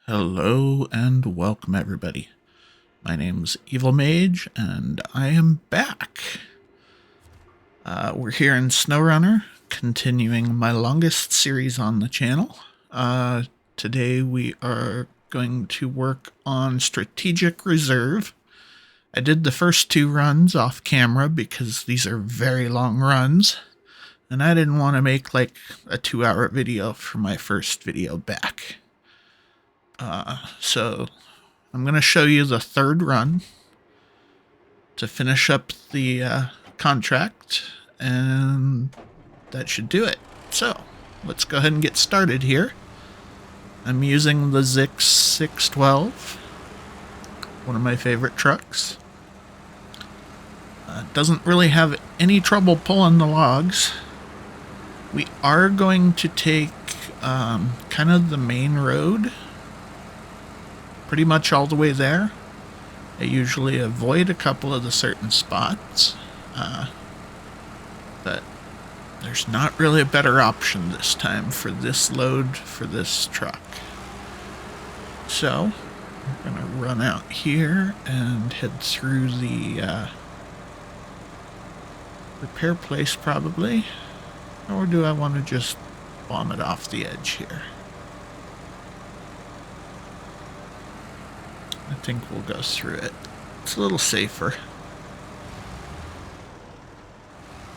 Hello and welcome everybody. My name's Evil Mage and I am back. We're here in Snowrunner, continuing my longest series on the channel. Today we are going to work on Strategic Reserve. I did the first two runs off camera because these are very long runs, and I didn't want to make like a 2-hour video for my first video back. So I'm going to show you the third run to finish up the contract, and that should do it. So let's go ahead and get started here. I'm using the Zix 612, one of my favorite trucks. Doesn't really have any trouble pulling the logs. We are going to take kind of the main road pretty much all the way there. I usually avoid a couple of the certain spots, but there's not really a better option this time for this load for this truck. So I'm going to run out here and head through the repair place probably, or do I want to just bomb it off the edge here? I think we'll go through it. It's a little safer.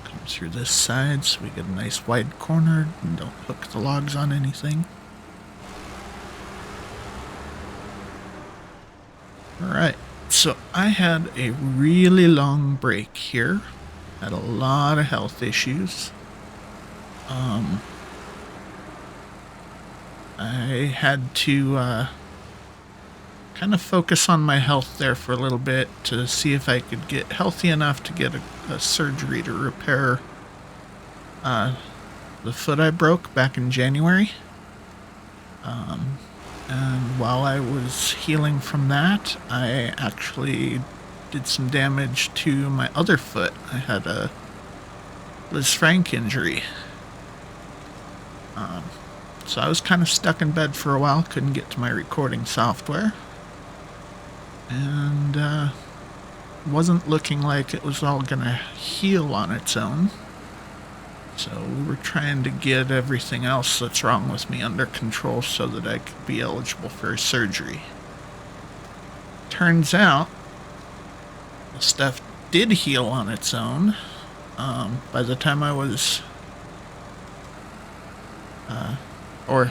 Come through this side so we get a nice wide corner and don't hook the logs on anything. Alright, so I had a really long break here. Had a lot of health issues. I had to kind of focus on my health there for a little bit to see if I could get healthy enough to get a surgery to repair the foot I broke back in January. And while I was healing from that, I actually did some damage to my other foot. I had a Liz Frank injury. So I was kind of stuck in bed for a while, couldn't get to my recording software. And wasn't looking like it was all gonna heal on its own. So we were trying to get everything else that's wrong with me under control so that I could be eligible for surgery. Turns out the stuff did heal on its own. By the time I was or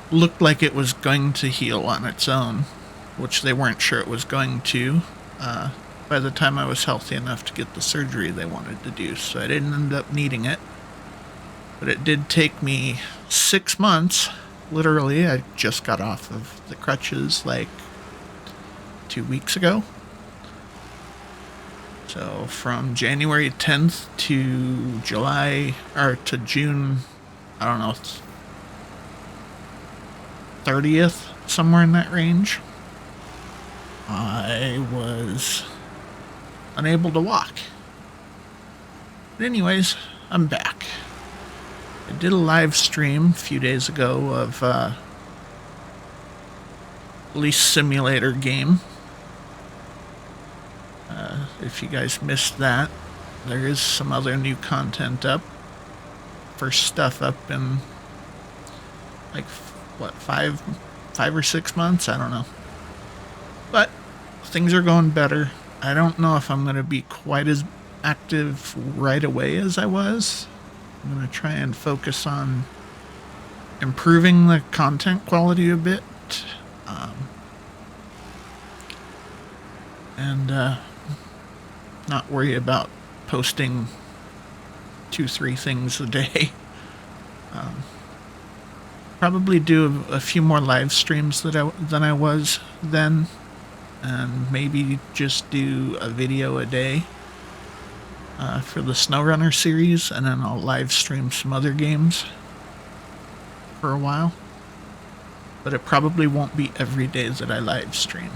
looked like it was going to heal on its own, which they weren't sure it was going to, by the time I was healthy enough to get the surgery they wanted to do, so I didn't end up needing it. But it did take me 6 months, literally. I just got off of the crutches like 2 weeks ago. So from January 10th to June, I don't know, 30th, somewhere in that range, I was unable to walk. But anyways, I'm back. I did a live stream a few days ago of Police Simulator game. If you guys missed that, there is some other new content up. First stuff up in like, what, five or 6 months? I don't know. But things are going better. I don't know if I'm going to be quite as active right away as I was. I'm going to try and focus on improving the content quality a bit. And not worry about posting 2-3 things a day. Probably do a few more live streams than I was then, and maybe just do a video a day for the Snowrunner series, and then I'll live stream some other games for a while. But it probably won't be every day that I live stream.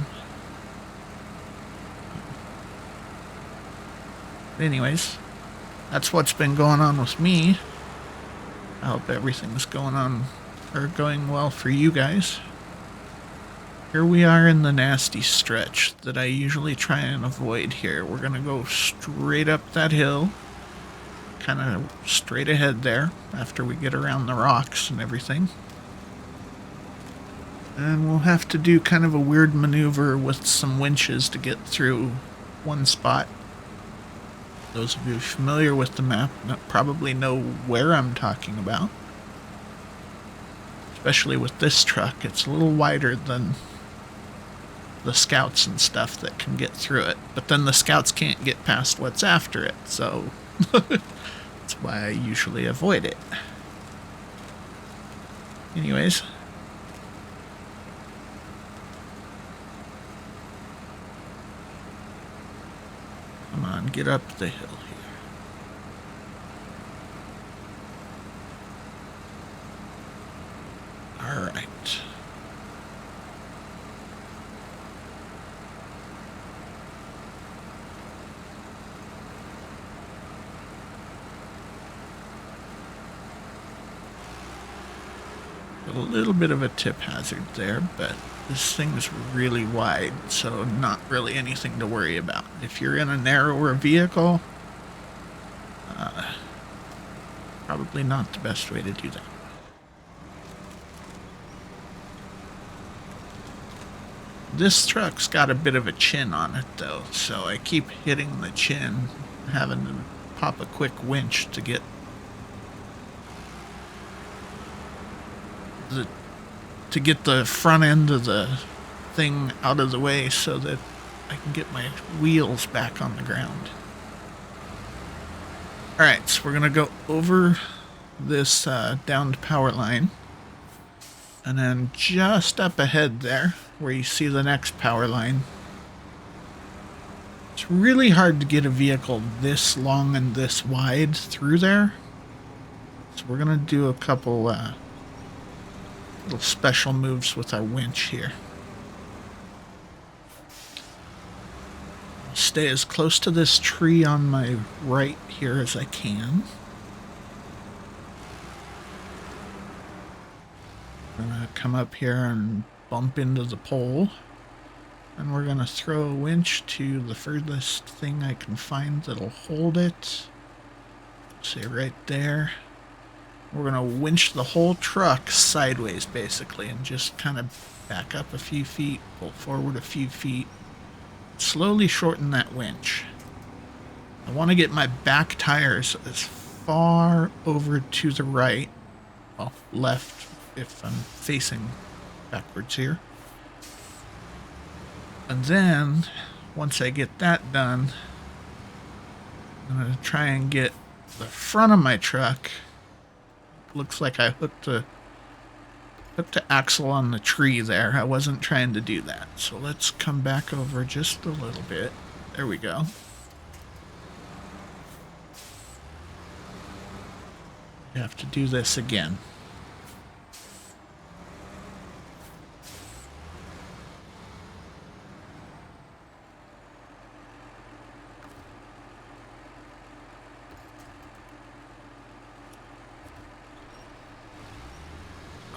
But anyways, that's what's been going on with me. I hope everything's going well for you guys. here we are in the nasty stretch that I usually try and avoid here. We're going to go straight up that hill, kind of straight ahead there after we get around the rocks and everything. And we'll have to do kind of a weird maneuver with some winches to get through one spot. Those of you familiar with the map probably know where I'm talking about. Especially with this truck, it's a little wider than the scouts and stuff that can get through it. But then the scouts can't get past what's after it, so that's why I usually avoid it. Anyways. Come on, get up the hill here. All right. A little bit of a tip hazard there, but this thing's really wide, so not really anything to worry about. If you're in a narrower vehicle, probably not the best way to do that. This truck's got a bit of a chin on it, though, so I keep hitting the chin, having to pop a quick winch to get the front end of the thing out of the way so that I can get my wheels back on the ground. Alright, so we're going to go over this downed power line. And then just up ahead there, where you see the next power line, it's really hard to get a vehicle this long and this wide through there. So we're going to do a couple little special moves with our winch here. I'll stay as close to this tree on my right here as I can. I'm going to come up here and bump into the pole. And we're going to throw a winch to the furthest thing I can find that'll hold it. Say right there. We're going to winch the whole truck sideways, basically, and just kind of back up a few feet, pull forward a few feet, slowly shorten that winch. I want to get my back tires as far over to the right, well, left if I'm facing backwards here. And then, once I get that done, I'm going to try and get the front of my truck. Looks like I hooked the axle on the tree there. I wasn't trying to do that. So let's come back over just a little bit. There we go. You have to do this again.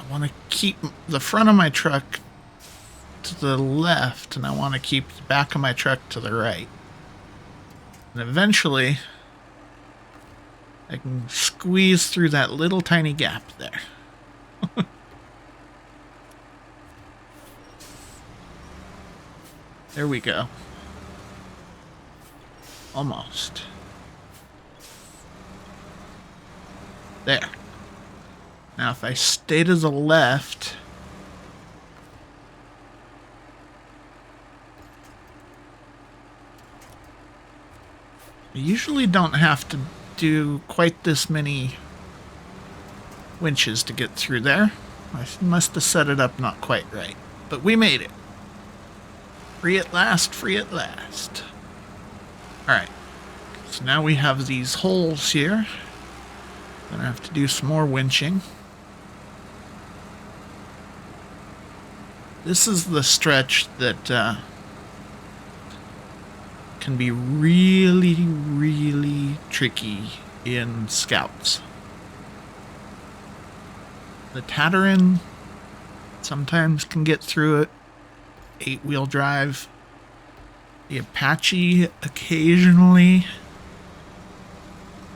I want to keep the front of my truck to the left, and I want to keep the back of my truck to the right. And eventually, I can squeeze through that little tiny gap there. There we go. Almost. There. Now, if I stay to the left, I usually don't have to do quite this many winches to get through there. I must have set it up not quite right, but we made it. Free at last, free at last. Alright, so now we have these holes here. Gonna have to do some more winching. This is the stretch that can be really, really tricky in scouts. The Tatterin sometimes can get through it, 8-wheel drive. The Apache occasionally,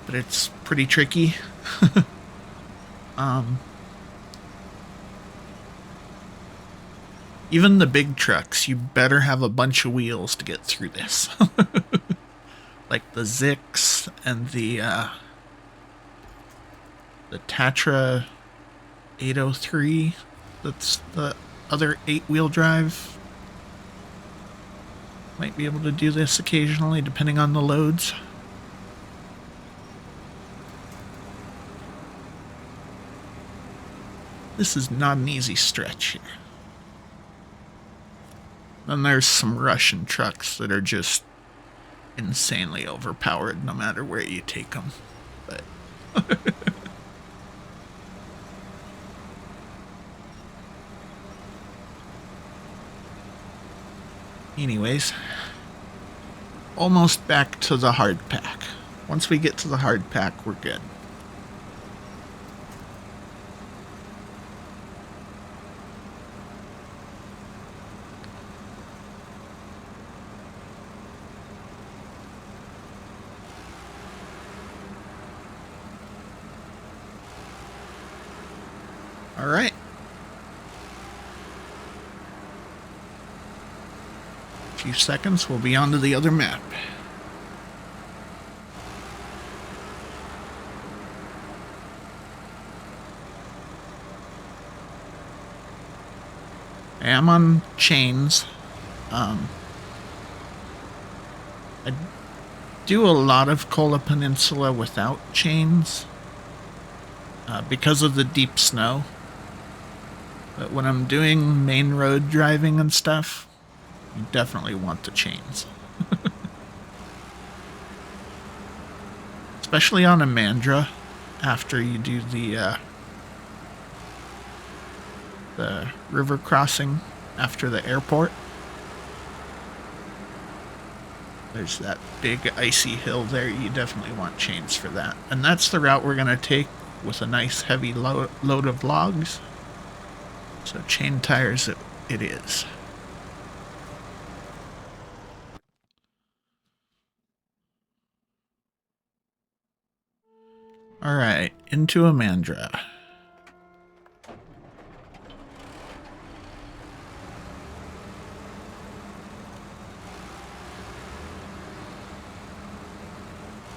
but it's pretty tricky. Even the big trucks, you better have a bunch of wheels to get through this. Like the Zix and the Tatra 803. That's the other 8-wheel drive. Might be able to do this occasionally, depending on the loads. This is not an easy stretch here. Then there's some Russian trucks that are just insanely overpowered no matter where you take them. But anyways, almost back to the hard pack. Once we get to the hard pack, we're good. All right. A few seconds, we'll be on to the other map. I am on chains. I do a lot of Kola Peninsula without chains because of the deep snow. But when I'm doing main road driving and stuff, you definitely want the chains. Especially on Imandra, after you do the river crossing after the airport. There's that big icy hill there. You definitely want chains for that. And that's the route we're going to take with a nice heavy load of logs. So chain tires it is. Alright, into Imandra.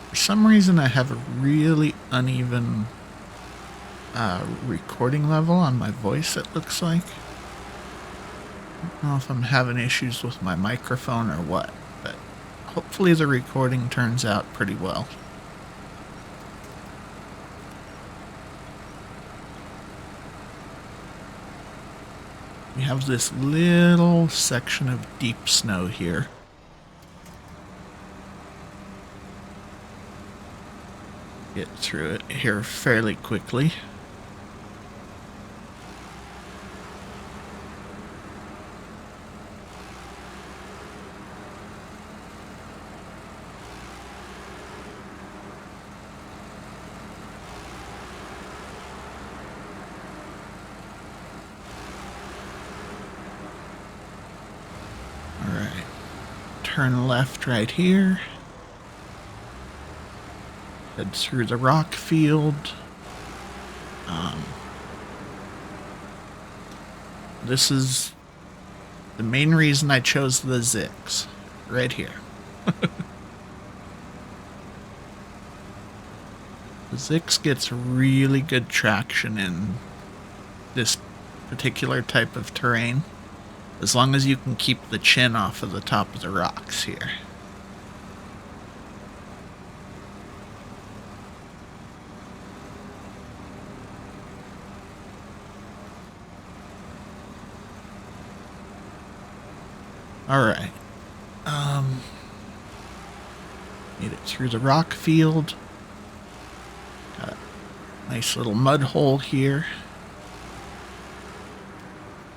For some reason I have a really uneven recording level on my voice, it looks like. I don't know if I'm having issues with my microphone or what, but hopefully the recording turns out pretty well. We have this little section of deep snow here. Get through it here fairly quickly. Turn left right here. Head through the rock field. This is the main reason I chose the Zix. Right here. The Zix gets really good traction in this particular type of terrain. As long as you can keep the chin off of the top of the rocks here. Alright. Made it through the rock field. Got a nice little mud hole here.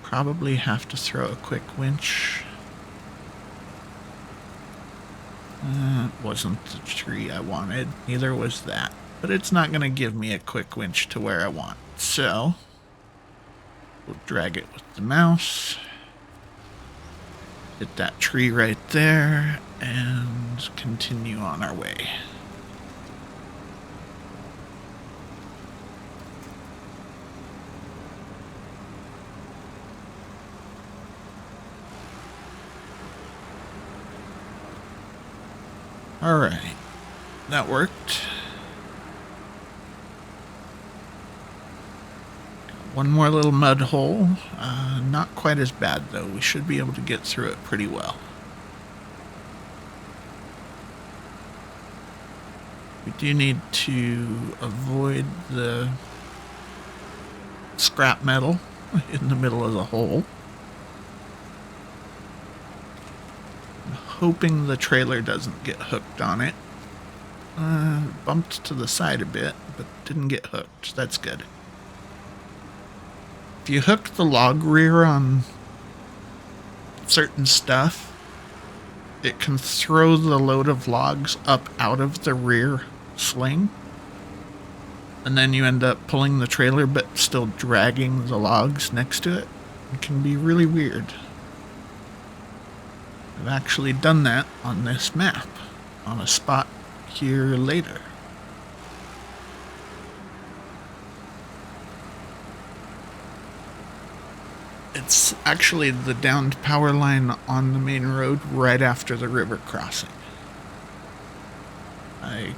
Probably have to throw a quick winch. It wasn't the tree I wanted. Neither was that. But it's not going to give me a quick winch to where I want. So, we'll drag it with the mouse. Hit that tree right there and continue on our way. All right, that worked. One more little mud hole. Not quite as bad though. We should be able to get through it pretty well. We do need to avoid the scrap metal in the middle of the hole. I'm hoping the trailer doesn't get hooked on it. Bumped to the side a bit, but didn't get hooked. That's good. If you hook the log rear on certain stuff, it can throw the load of logs up out of the rear sling, and then you end up pulling the trailer but still dragging the logs next to it. It can be really weird. I've actually done that on this map, on a spot here later. It's actually the downed power line on the main road right after the river crossing. I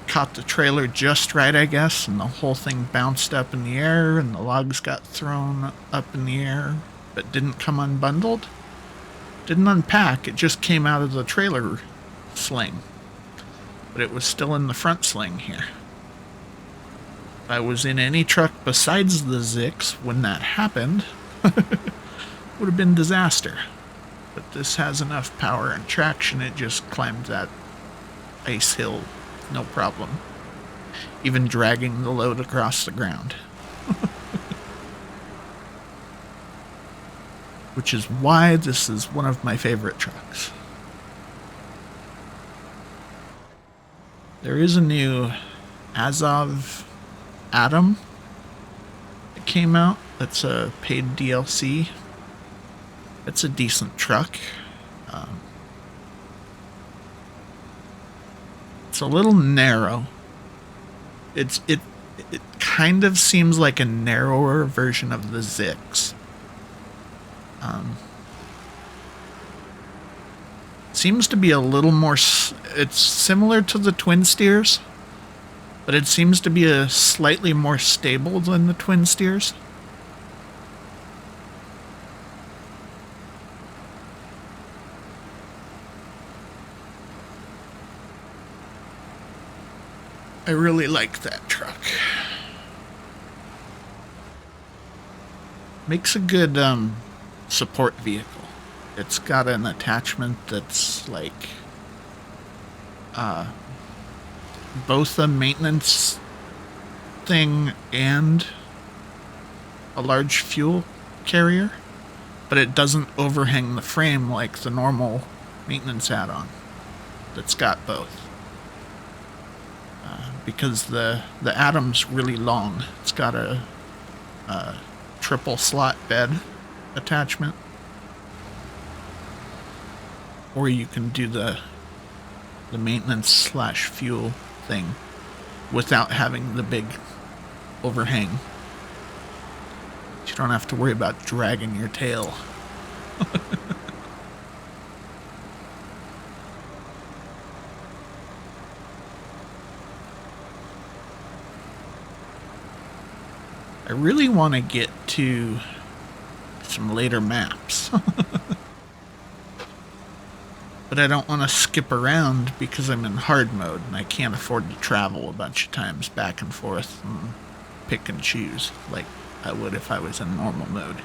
caught the trailer just right, I guess, and the whole thing bounced up in the air and the logs got thrown up in the air, but didn't come unbundled. Didn't unpack, it just came out of the trailer sling. But it was still in the front sling here. If I was in any truck besides the Zix when that happened, would have been disaster. But this has enough power and traction, it just climbed that ice hill, no problem. Even dragging the load across the ground. Which is why this is one of my favorite trucks. There is a new Azov Atom that came out. That's a paid DLC. It's a decent truck. It's a little narrow. It kind of seems like a narrower version of the Zix. Seems to be a little more. It's similar to the Twin Steers, but it seems to be a slightly more stable than the Twin Steers. I really like that truck. Makes a good support vehicle. It's got an attachment that's like both a maintenance thing and a large fuel carrier, but it doesn't overhang the frame like the normal maintenance add-on that's got both. Because the Atom's really long. It's got a triple slot bed attachment. Or you can do the maintenance slash fuel thing without having the big overhang. You don't have to worry about dragging your tail. I really want to get to some later maps. But I don't want to skip around because I'm in hard mode and I can't afford to travel a bunch of times back and forth and pick and choose like I would if I was in normal mode.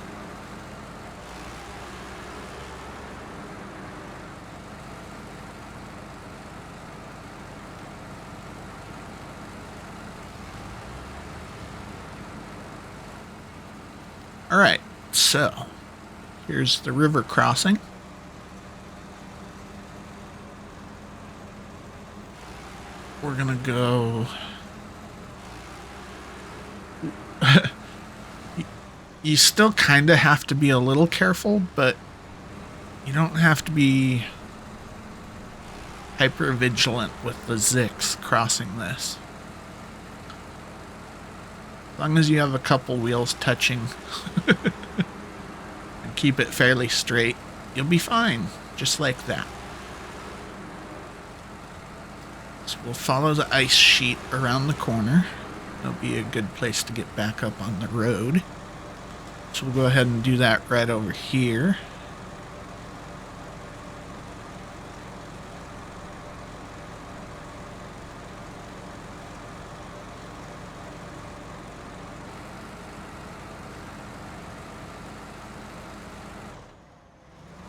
Alright, so here's the river crossing. We're gonna go. You still kind of have to be a little careful, but You don't have to be hyper vigilant with the Zix crossing this. As long as you have a couple wheels touching and keep it fairly straight, you'll be fine, just like that. So we'll follow the ice sheet around the corner. That'll be a good place to get back up on the road. So we'll go ahead and do that right over here.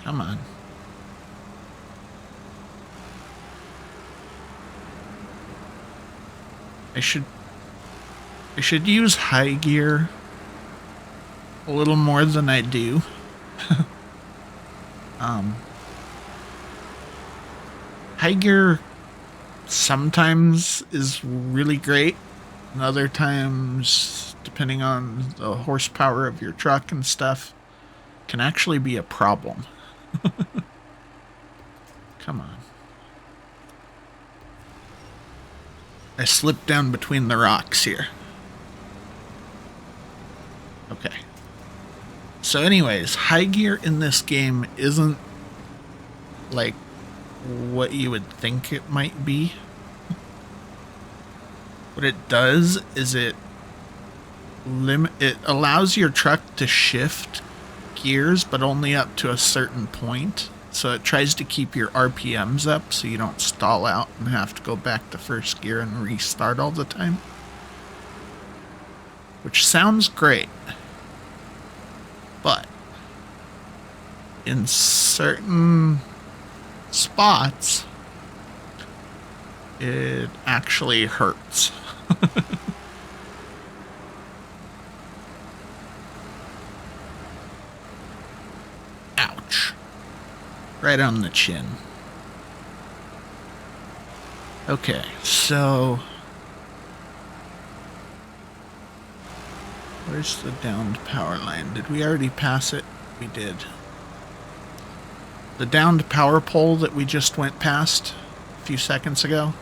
Come on. I should use high gear a little more than I do. High gear sometimes is really great, and other times, depending on the horsepower of your truck and stuff, can actually be a problem. Come on. I slipped down between the rocks here. Okay. So anyways, high gear in this game isn't like what you would think it might be. What it does is it allows your truck to shift gears, but only up to a certain point. So it tries to keep your RPMs up so you don't stall out and have to go back to first gear and restart all the time. Which sounds great. But in certain spots, it actually hurts. Ouch. Right on the chin. Okay, so where's the downed power line? Did we already pass it? We did. The downed power pole that we just went past a few seconds ago,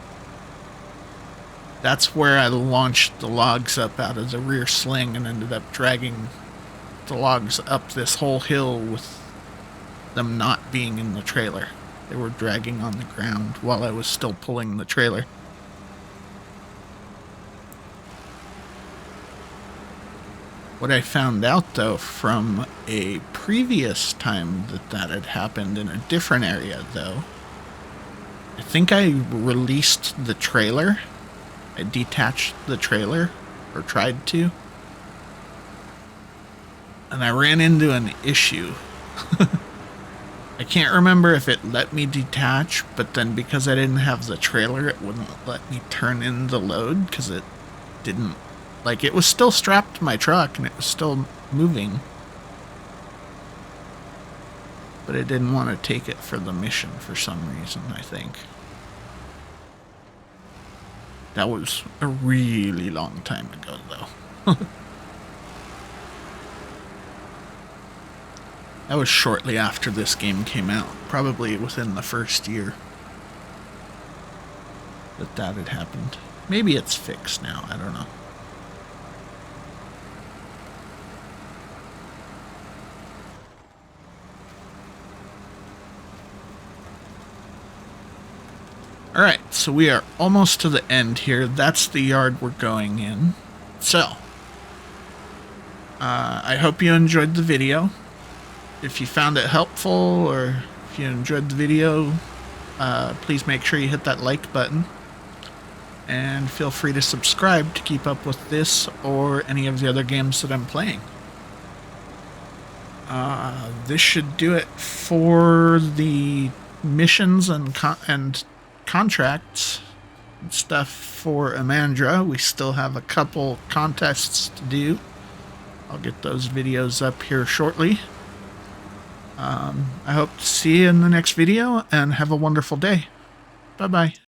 that's where I launched the logs up out of the rear sling and ended up dragging the logs up this whole hill with them not being in the trailer. They were dragging on the ground while I was still pulling the trailer. What I found out, though, from a previous time that had happened in a different area, though, I think I released the trailer. I detached the trailer, or tried to. And I ran into an issue. I can't remember if it let me detach, but then because I didn't have the trailer, it wouldn't let me turn in the load because it didn't, like, it was still strapped to my truck and it was still moving. But it didn't want to take it for the mission for some reason, I think. That was a really long time ago, though. That was shortly after this game came out, probably within the first year that had happened. Maybe it's fixed now, I don't know. Alright, so we are almost to the end here. That's the yard we're going in. So, I hope you enjoyed the video. If you found it helpful or if you enjoyed the video, please make sure you hit that like button. And feel free to subscribe to keep up with this or any of the other games that I'm playing. This should do it for the missions and contracts and stuff for Imandra. We still have a couple contests to do. I'll get those videos up here shortly. I hope to see you in the next video, and have a wonderful day. Bye-bye.